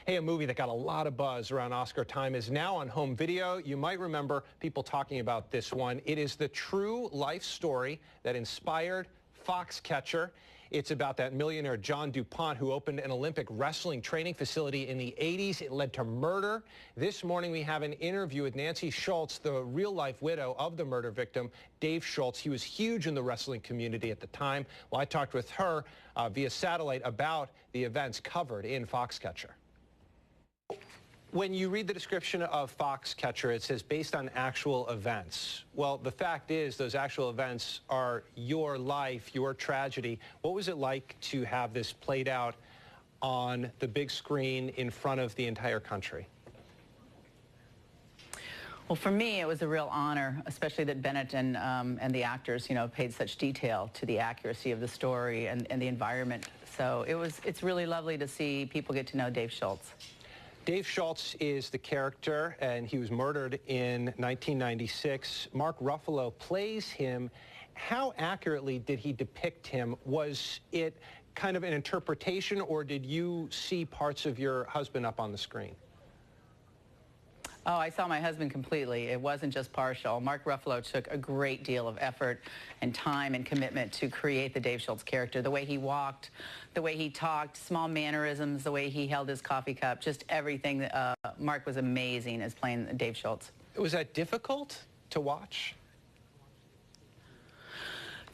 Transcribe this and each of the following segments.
Hey, a movie that got a lot of buzz around Oscar time is now on home video. You might remember people talking about this one. It is the true life story that inspired Foxcatcher. It's about that millionaire John DuPont who opened an Olympic wrestling training facility in the 80s. It led to murder. This morning we have an interview with Nancy Shultz, the real-life widow of the murder victim, Dave Shultz. He was huge in the wrestling community at the time. Well, I talked with her via satellite about the events covered in Foxcatcher. When you read the description of Foxcatcher, it says based on actual events. Well, the fact is those actual events are your life, your tragedy. What was it like to have this played out on the big screen in front of the entire country? Well, for me, it was a real honor, especially that Bennett and the actors, paid such detail to the accuracy of the story and the environment. So it's really lovely to see people get to know Dave Shultz. Dave Shultz is the character, and he was murdered in 1996. Mark Ruffalo plays him. How accurately did he depict him? Was it kind of an interpretation, or did you see parts of your husband up on the screen? Oh, I saw my husband completely. It wasn't just partial. Mark Ruffalo took a great deal of effort and time and commitment to create the Dave Shultz character. The way he walked, the way he talked, small mannerisms, the way he held his coffee cup, just everything. Mark was amazing as playing Dave Shultz. Was that difficult to watch?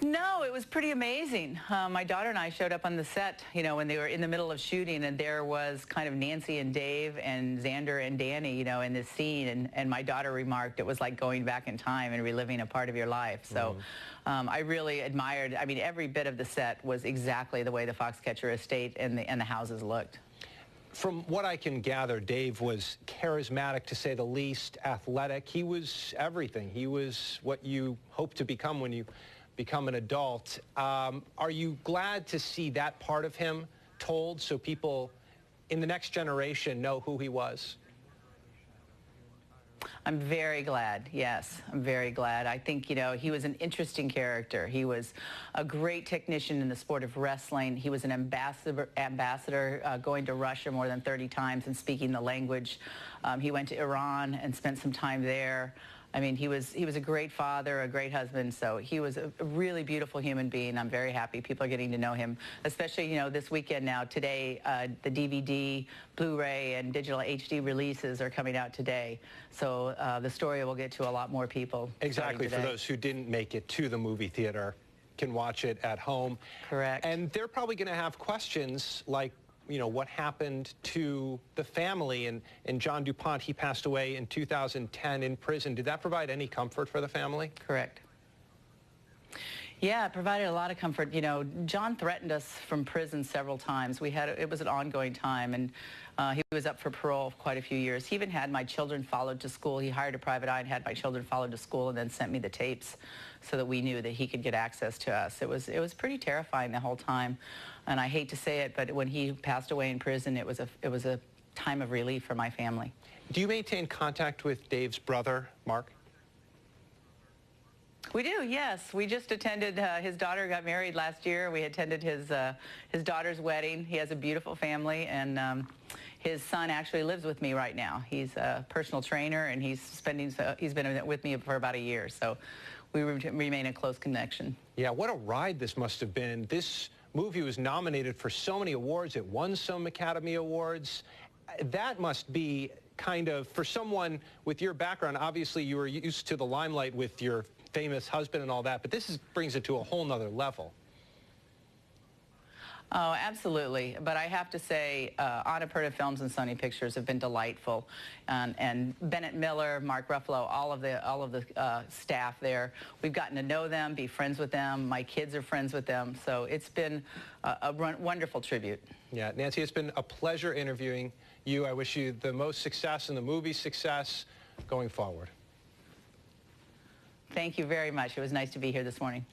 No, it was pretty amazing. My daughter and I showed up on the set, when they were in the middle of shooting, and there was kind of Nancy and Dave and Xander and Danny, in this scene, and my daughter remarked it was like going back in time and reliving a part of your life. So I really admired, every bit of the set was exactly the way the Foxcatcher estate and the houses looked. From what I can gather, Dave was charismatic, to say the least, athletic. He was everything. He was what you hope to become when you become an adult. Are you glad to see that part of him told so people in the next generation know who he was? I'm very glad, yes. I'm very glad. I think, he was an interesting character. He was a great technician in the sport of wrestling. He was an ambassador going to Russia more than 30 times and speaking the language. He went to Iran and spent some time there. He was a great father, a great husband, so he was a really beautiful human being. I'm very happy people are getting to know him, especially, this weekend now. Today, the DVD, Blu-ray, and digital HD releases are coming out today, so the story will get to a lot more people. Exactly, for those who didn't make it to the movie theater, can watch it at home. Correct. And they're probably going to have questions like, what happened to the family, and John DuPont, he passed away in 2010 in prison. Did that provide any comfort for the family? Correct. Yeah, it provided a lot of comfort. John threatened us from prison several times. It was an ongoing time, and he was up for parole quite a few years. He even had my children followed to school. He hired a private eye and had my children followed to school and then sent me the tapes so that we knew that he could get access to us. It was pretty terrifying the whole time, and I hate to say it, but when he passed away in prison, it was a time of relief for my family. Do you maintain contact with Dave's brother, Mark? We do, yes. We just attended, his daughter got married last year. We attended his daughter's wedding. He has a beautiful family, and his son actually lives with me right now. He's a personal trainer, and he's been with me for about a year, so we remain in close connection. Yeah, what a ride this must have been. This movie was nominated for so many awards. It won some Academy Awards. That must be kind of, for someone with your background, obviously you were used to the limelight with your famous husband and all that, but this brings it to a whole nother level. Oh, absolutely. But I have to say, Annapurna Films and Sony Pictures have been delightful, and Bennett Miller, Mark Ruffalo, all of the staff there. We've gotten to know them, be friends with them. My kids are friends with them, so it's been a wonderful tribute. Yeah, Nancy, it's been a pleasure interviewing you. I wish you the most success and the movie's success going forward. Thank you very much. It was nice to be here this morning.